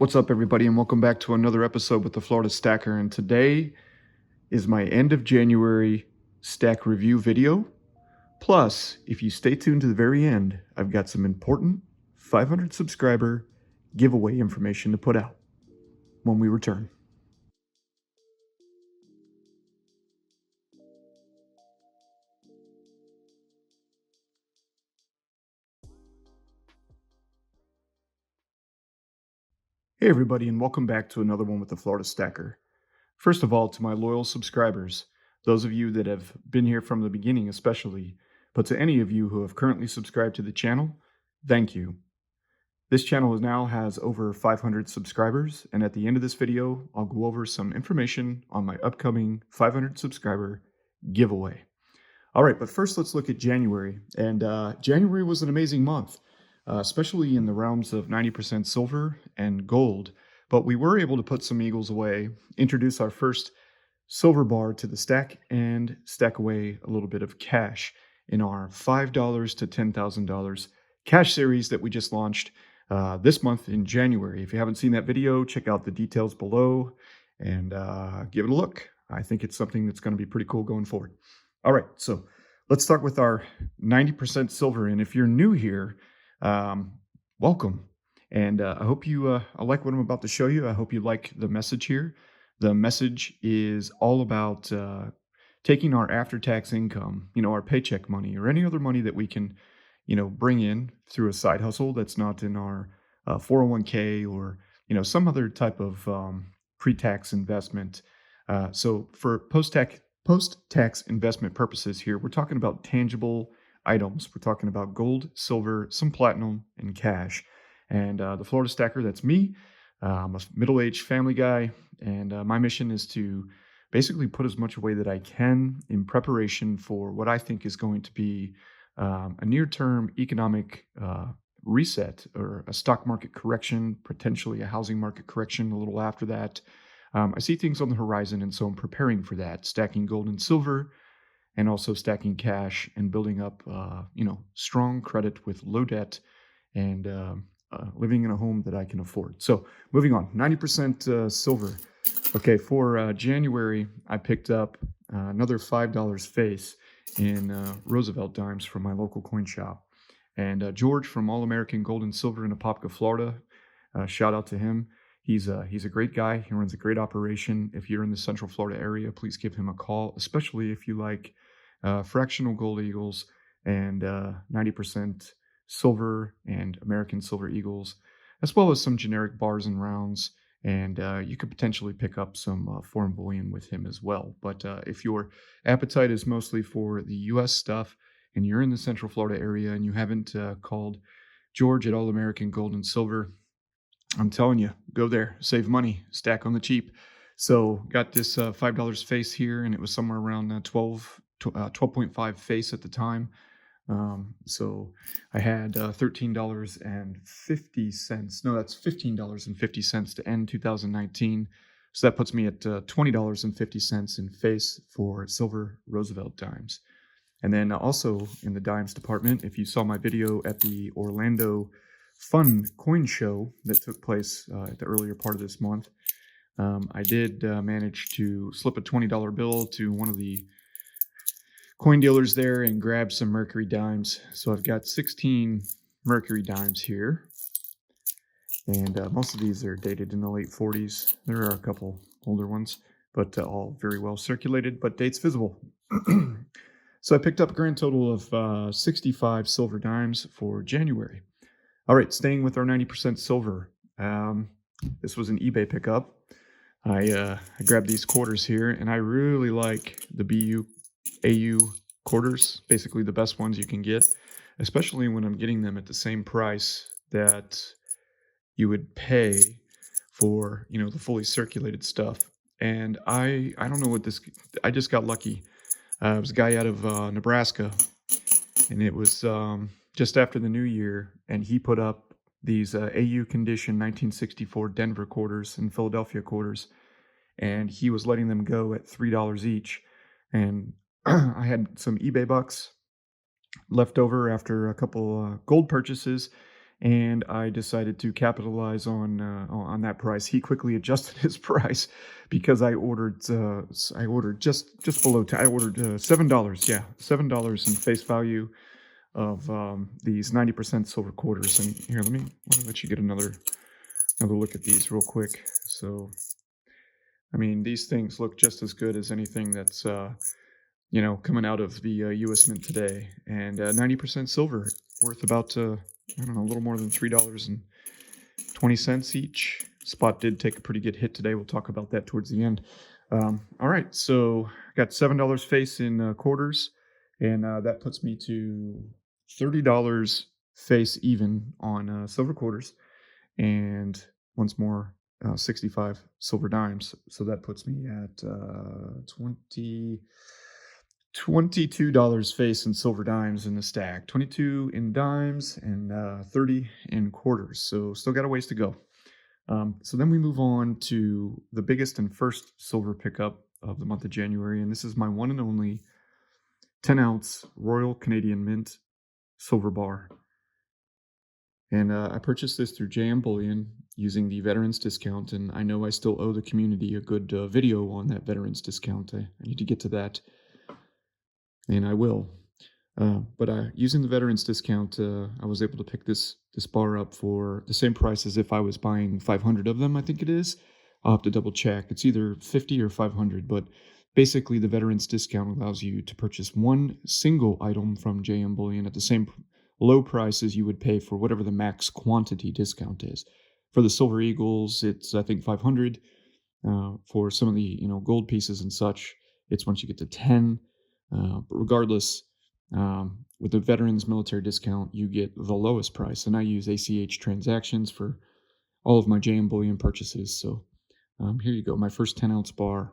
What's up, everybody, and welcome back to another episode with the Florida Stacker. And today is my end of January stack review video. Plus, if you stay tuned to the very end, I've got some important 500 subscriber giveaway information to put out when we return. Hey, everybody, and welcome back to another one with the Florida Stacker. First of all, to my loyal subscribers, those of you that have been here from the beginning especially, but to any of you who have currently subscribed to the channel, thank you. This channel now has over 500 subscribers, and at the end of this video, I'll go over some information on my upcoming 500 subscriber giveaway. All right, but first let's look at January. And January was an amazing month, especially in the realms of 90% silver and gold. But we were able to put some eagles away, introduce our first silver bar to the stack, and stack away a little bit of cash in our $5 to $10,000 cash series that we just launched this month in January. If you haven't seen that video, check out the details below and give it a look. I think it's something that's going to be pretty cool going forward. All right, so let's start with our 90% silver. And if you're new here, welcome. And I hope you I like what I'm about to show you. I hope you like the message here. The message is all about taking our after-tax income, our paycheck money or any other money that we can, bring in through a side hustle that's not in our 401k or, some other type of pre-tax investment. So for post-tax investment purposes here, we're talking about tangible items. We're talking about gold, silver, some platinum, and cash. And the Florida Stacker, that's me. I'm a middle-aged family guy, and my mission is to basically put as much away that I can in preparation for what I think is going to be a near-term economic reset or a stock market correction, potentially a housing market correction a little after that. I see things on the horizon, and so I'm preparing for that, stacking gold and silver, and also stacking cash and building up, strong credit with low debt and living in a home that I can afford. So moving on, 90% silver. Okay, for January, I picked up another $5 face in Roosevelt Dimes from my local coin shop. And George from All American Gold and Silver in Apopka, Florida, shout out to him. He's a great guy. He runs a great operation. If you're in the Central Florida area, please give him a call, especially if you like fractional gold eagles and 90% silver and American silver eagles, as well as some generic bars and rounds. And you could potentially pick up some foreign bullion with him as well. But if your appetite is mostly for the U.S. stuff and you're in the Central Florida area and you haven't called George at All American Gold and Silver, I'm telling you, go there, save money, stack on the cheap. So got this $5 face here, and it was somewhere around 12.5 face at the time. So I had $13.50. No, that's $15.50 to end 2019. So that puts me at $20.50 in face for silver Roosevelt dimes. And then also in the dimes department, if you saw my video at the Orlando Fun Coin Show that took place at the earlier part of this month, I did manage to slip a $20 bill to one of the coin dealers there and grab some Mercury Dimes. So I've got 16 Mercury Dimes here. And most of these are dated in the late 40s. There are a couple older ones, but all very well circulated, but dates visible. So I picked up a grand total of 65 silver dimes for January. All right, staying with our 90% silver. This was an eBay pickup. I grabbed these quarters here, and I really like the AU quarters, basically the best ones you can get, especially when I'm getting them at the same price that you would pay for, the fully circulated stuff. And I don't know what I just got lucky. It was a guy out of Nebraska, and it was just after the new year, and he put up these AU condition 1964 Denver quarters and Philadelphia quarters, and he was letting them go at $3 each. And I had some eBay bucks left over after a couple gold purchases, and I decided to capitalize on that price. He quickly adjusted his price because I ordered just below I ordered $7. Yeah, $7 in face value of these 90% silver quarters. And here, let me let you get another look at these real quick. So, I mean, these things look just as good as anything that's coming out of the U.S. Mint today, and 90% silver, worth about I don't know, a little more than $3.20 each. Spot did take a pretty good hit today. We'll talk about that towards the end. All right, so I got $7 face in quarters, and that puts me to $30 face even on silver quarters, and once more 65 silver dimes. So that puts me at 22 face in silver dimes in the stack, 22 in dimes, and 30 in quarters. So still got a ways to go. So then we move on to the biggest and first silver pickup of the month of January, and this is my one and only 10-ounce Royal Canadian Mint silver bar. And I purchased this through JM Bullion using the veterans discount, and I know I still owe the community a good video on that veterans discount. I need to get to that, and I will. But using the veterans discount, I was able to pick this bar up for the same price as if I was buying 500 of them, I think it is. I'll have to double check. It's either 50 or 500, but basically the veterans discount allows you to purchase one single item from JM Bullion at the same low price as you would pay for whatever the max quantity discount is. For the Silver Eagles, it's I think 500. For some of the gold pieces and such, it's once you get to 10. But regardless, with the veterans military discount, you get the lowest price. And I use ACH transactions for all of my JM Bullion purchases. So here you go, my first 10-ounce bar.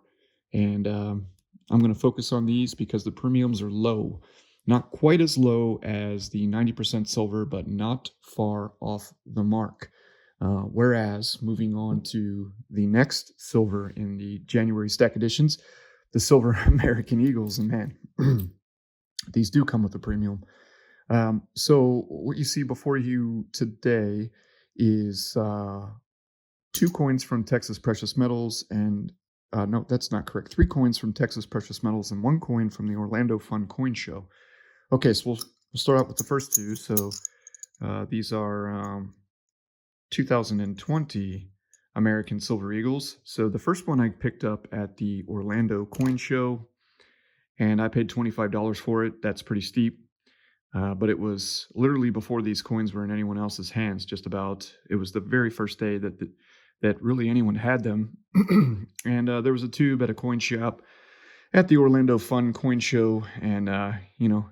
And I'm going to focus on these because the premiums are low. Not quite as low as the 90% silver, but not far off the mark. Whereas, moving on to the next silver in the January stack editions, the silver American Eagles. And man, these do come with a premium. So what you see before you today is 2 coins from Texas Precious Metals, and no, that's not correct. 3 coins from Texas Precious Metals and 1 coin from the Orlando Fun Coin Show. Okay, so we'll start out with the first 2. So these are 2020 American Silver Eagles. So the first one I picked up at the Orlando Coin Show, and I paid $25 for it. That's pretty steep. But it was literally before these coins were in anyone else's hands, just about. It was the very first day that really anyone had them. And there was a tube at a coin shop at the Orlando Fun Coin Show, and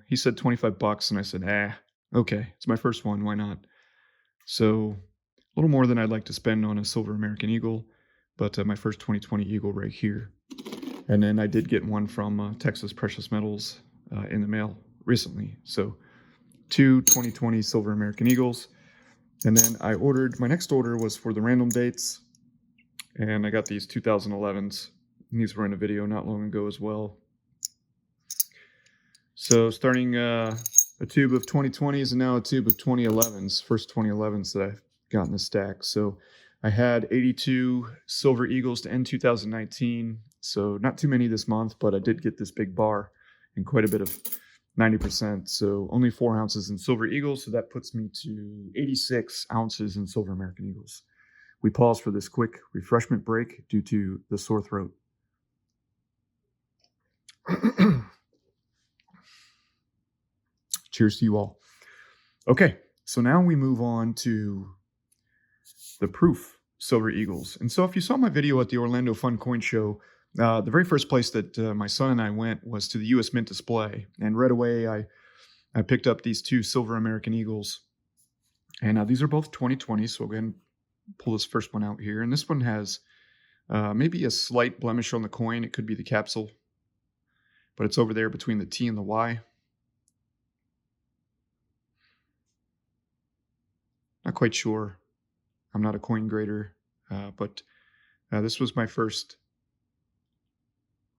he said $25, and I said, okay, it's my first one, why not? So a little more than I'd like to spend on a silver American Eagle, but my first 2020 Eagle right here. And then I did get one from Texas Precious Metals in the mail recently. So 2 2020 silver American Eagles. And then my next order was for the random dates, and I got these 2011s. And these were in a video not long ago as well. So starting a tube of 2020s and now a tube of 2011s, first 2011s that I've got in the stack. So I had 82 silver Eagles to end 2019. So not too many this month, but I did get this big bar and quite a bit of 90%. So only 4 ounces in silver Eagles. So that puts me to 86 ounces in silver American Eagles. We pause for this quick refreshment break due to the sore throat. Cheers to you all. Okay, so now we move on to the proof silver Eagles. And so if you saw my video at the Orlando Fun Coin Show, the very first place that my son and I went was to the U.S. Mint display. And right away, I picked up these 2 silver American Eagles. And these are both 2020, so we'll go ahead and pull this first one out here. And this one has maybe a slight blemish on the coin. It could be the capsule, but it's over there between the T and the Y. Not quite sure. I'm not a coin grader, but this was my first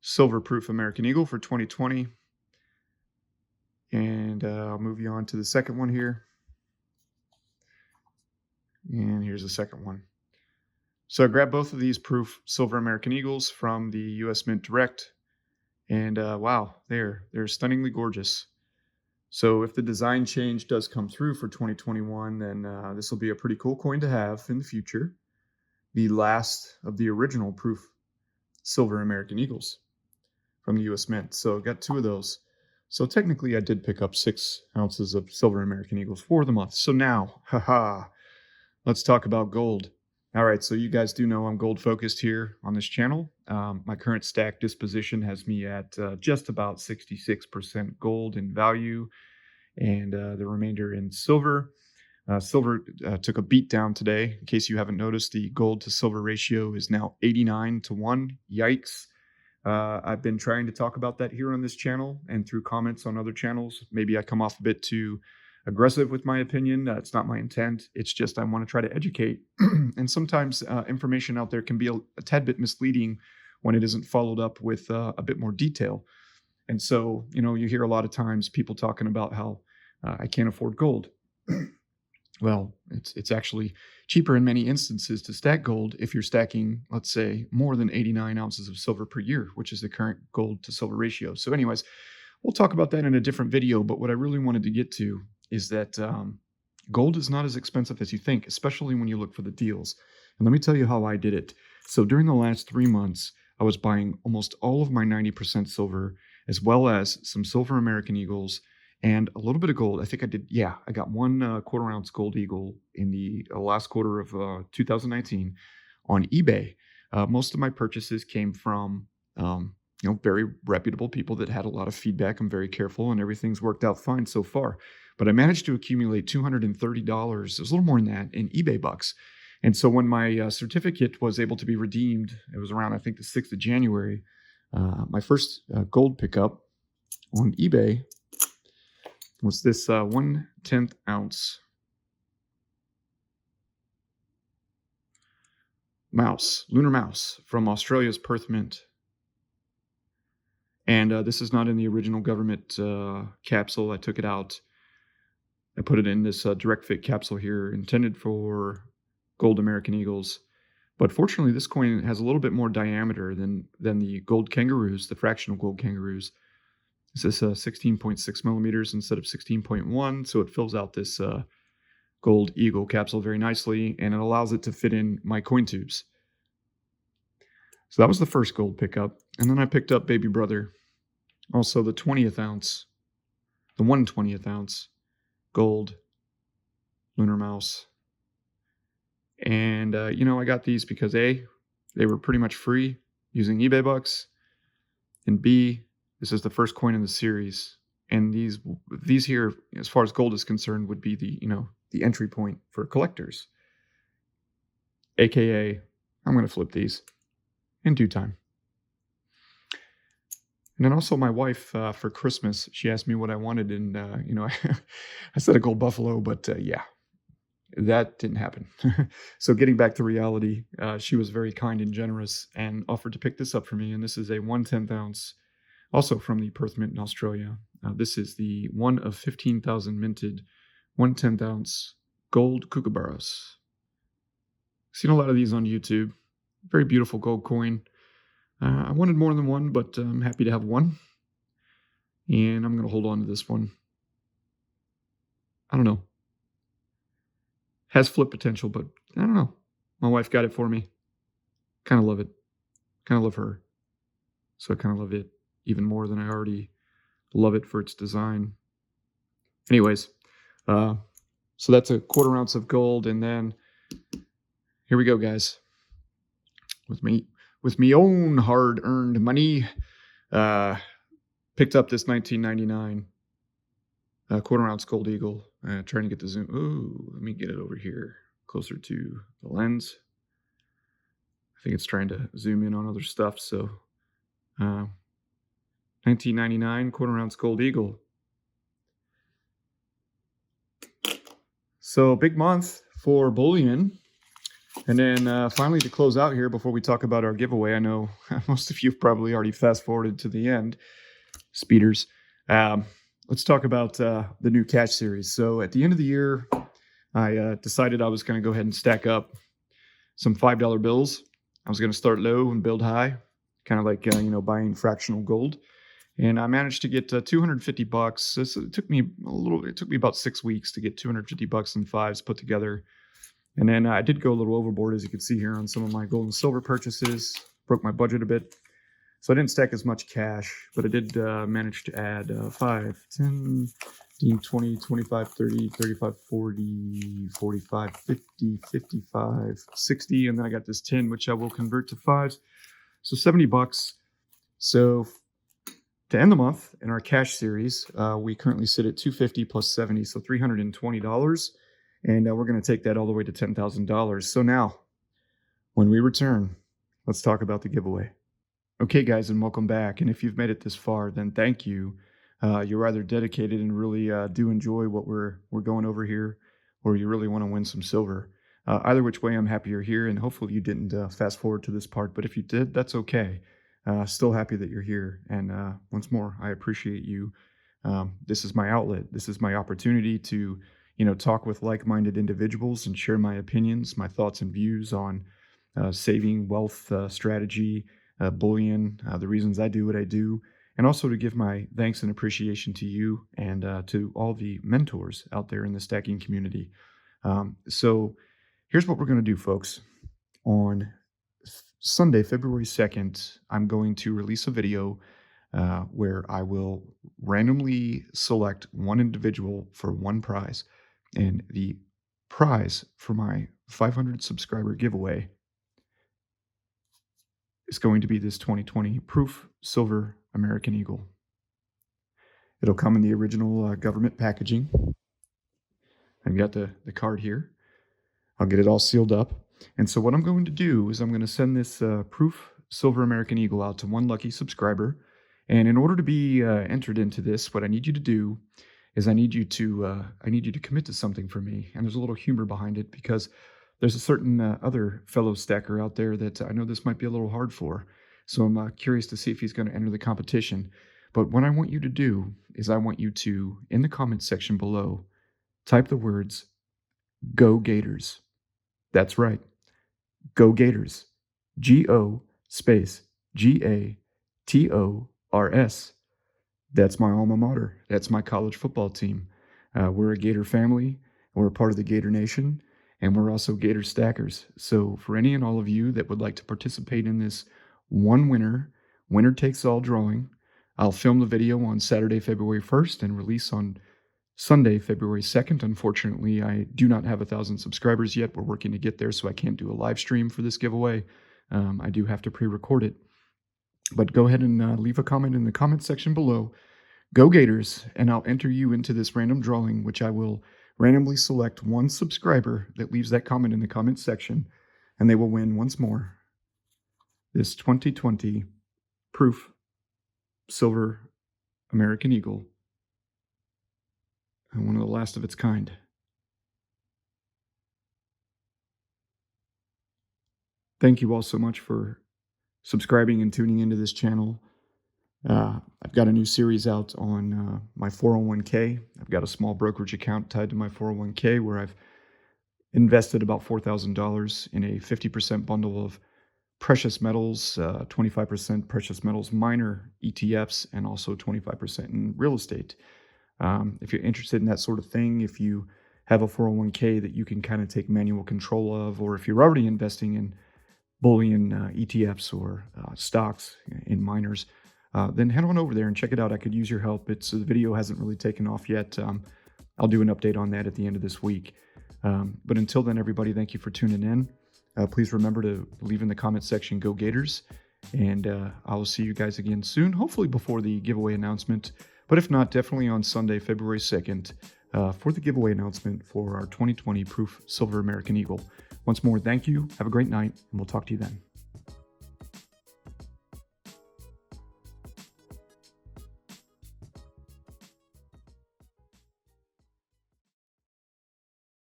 silver proof American Eagle for 2020. And I'll move you on to the second one here. And here's the second one. So I grabbed both of these proof silver American Eagles from the US Mint Direct. And wow, they're stunningly gorgeous. So if the design change does come through for 2021, then this will be a pretty cool coin to have in the future. The last of the original proof silver American Eagles from the US Mint. So I got two of those. So technically I did pick up 6 ounces of silver American Eagles for the month. So now, let's talk about gold. All right, so you guys do know I'm gold focused here on this channel. My current stack disposition has me at just about 66% gold in value and the remainder in silver. Silver took a beat down today. In case you haven't noticed, the gold to silver ratio is now 89-1. Yikes. I've been trying to talk about that here on this channel and through comments on other channels. Maybe I come off a bit too aggressive with my opinion. It's not my intent. It's just I want to try to educate. And sometimes information out there can be a tad bit misleading when it isn't followed up with a bit more detail. And so, you hear a lot of times people talking about how I can't afford gold. Well, it's actually cheaper in many instances to stack gold if you're stacking, let's say, more than 89 ounces of silver per year, which is the current gold to silver ratio. So anyways, we'll talk about that in a different video. But what I really wanted to get to is that gold is not as expensive as you think, especially when you look for the deals. And let me tell you how I did it. So during the last 3 months, I was buying almost all of my 90% silver, as well as some silver American Eagles, and a little bit of gold. I think I got 1 quarter ounce gold eagle in the last quarter of 2019 on eBay. Most of my purchases came from, very reputable people that had a lot of feedback. I'm very careful and everything's worked out fine so far. But I managed to accumulate $230. It was a little more than that in eBay bucks. And so when my certificate was able to be redeemed, it was around, I think, the 6th of January. My first gold pickup on eBay was this 1/10 ounce lunar mouse from Australia's Perth Mint. And this is not in the original government capsule. I took it out. I put it in this direct fit capsule here, intended for gold American Eagles. But fortunately, this coin has a little bit more diameter than the gold kangaroos, the fractional gold kangaroos. This is 16.6 millimeters instead of 16.1, so it fills out this gold eagle capsule very nicely, and it allows it to fit in my coin tubes. So that was the first gold pickup, and then I picked up baby brother, also the 1/20 ounce gold lunar mouse. And I got these because A, they were pretty much free using eBay bucks, and B, this is the first coin in the series, and these here, as far as gold is concerned, would be the entry point for collectors. AKA, I'm going to flip these in due time. And then also my wife, for Christmas, she asked me what I wanted, and I said a gold buffalo, but yeah, that didn't happen. So getting back to reality, she was very kind and generous and offered to pick this up for me, and this is a 1/10 ounce. Also from the Perth Mint in Australia. This is the 1 of 15,000 minted 1/10 ounce gold Kookaburras. Seen a lot of these on YouTube. Very beautiful gold coin. I wanted more than one, but I'm happy to have one. And I'm going to hold on to this one. I don't know. Has flip potential, but I don't know. My wife got it for me. Kind of love it. Kind of love her. So I kind of love it even more than I already love it for its design. Anyways, so that's a 1/4 ounce of gold, and then here we go, guys. With me own hard-earned money, picked up this 1999 1/4 ounce gold eagle. Trying to get the zoom. Ooh, let me get it over here, closer to the lens. I think it's trying to zoom in on other stuff, so 1999 1/4 ounce gold eagle. So big month for bullion. And then finally, to close out here before we talk about our giveaway, I know most of you have probably already fast forwarded to the end, speeders. Let's talk about the new cash series. So at the end of the year, I decided I was going to go ahead and stack up some $5 bills. I was going to start low and build high, kind of like buying fractional gold. And I managed to get $250. It took me It took me about 6 weeks to get $250 in fives put together. And then I did go a little overboard, as you can see here, on some of my gold and silver purchases. Broke my budget a bit. So I didn't stack as much cash, but I did manage to add 5, 10, 15, 20, 25, 30, 35, 40, 45, 50, 55, 60. And then I got this 10, which I will convert to fives. So $70. So to end the month in our cash series, we currently sit at $250 plus 70, so $320. And we're going to take that all the way to $10,000. So now, when we return, let's talk about the giveaway. Okay, guys, and welcome back. And if you've made it this far, then thank you. You're either dedicated and really do enjoy what we're going over here, or you really want to win some silver. Either which way, I'm happy you're here, and hopefully you didn't fast forward to this part. But if you did, that's okay. Still happy that you're here. And once more, I appreciate you. This is my outlet. This is my opportunity to, talk with like-minded individuals and share my opinions, my thoughts and views on saving, wealth strategy, bullion, the reasons I do what I do, and also to give my thanks and appreciation to you and to all the mentors out there in the stacking community. So here's what we're going to do, folks. On Sunday, February 2nd, I'm going to release a video where I will randomly select one individual for one prize. And the prize for my 500 subscriber giveaway is going to be this 2020 Proof Silver American Eagle. It'll come in the original government packaging. I've got the card here. I'll get it all sealed up. And so what I'm going to do is I'm going to send this Proof Silver American Eagle out to one lucky subscriber. And in order to be entered into this, what I need you to do is I need you to commit to something for me. And there's a little humor behind it because there's a certain other fellow stacker out there that I know this might be a little hard for. So I'm curious to see if he's going to enter the competition. But what I want you to do is I want you to, in the comments section below, type the words, "Go Gators." That's right. Go Gators. GO space GATORS. That's my alma mater. That's my college football team. We're a Gator family. We're a part of the Gator Nation. And we're also Gator stackers. So for any and all of you that would like to participate in this one winner takes all drawing, I'll film the video on Saturday, February 1st and release on Sunday, February 2nd. Unfortunately, I do not have 1,000 subscribers yet. We're working to get there, so I can't do a live stream for this giveaway. I do have to pre-record it. But go ahead and leave a comment in the comment section below. Go Gators, and I'll enter you into this random drawing, which I will randomly select one subscriber that leaves that comment in the comment section, and they will win once more this 2020 Proof Silver American Eagle, and one of the last of its kind. Thank you all so much for subscribing and tuning into this channel. I've got a new series out on my 401k. I've got a small brokerage account tied to my 401k where I've invested about $4,000 in a 50% bundle of precious metals, 25% precious metals minor ETFs, and also 25% in real estate. If you're interested in that sort of thing, if you have a 401k that you can kind of take manual control of, or if you're already investing in bullion ETFs or stocks in miners, then head on over there and check it out. I could use your help. The video hasn't really taken off yet. I'll do an update on that at the end of this week. But until then, everybody, thank you for tuning in. Please remember to leave in the comment section, "Go Gators." And I will see you guys again soon, hopefully before the giveaway announcement. But if not, definitely on Sunday, February 2nd, for the giveaway announcement for our 2020 Proof Silver American Eagle. Once more, thank you. Have a great night, and we'll talk to you then.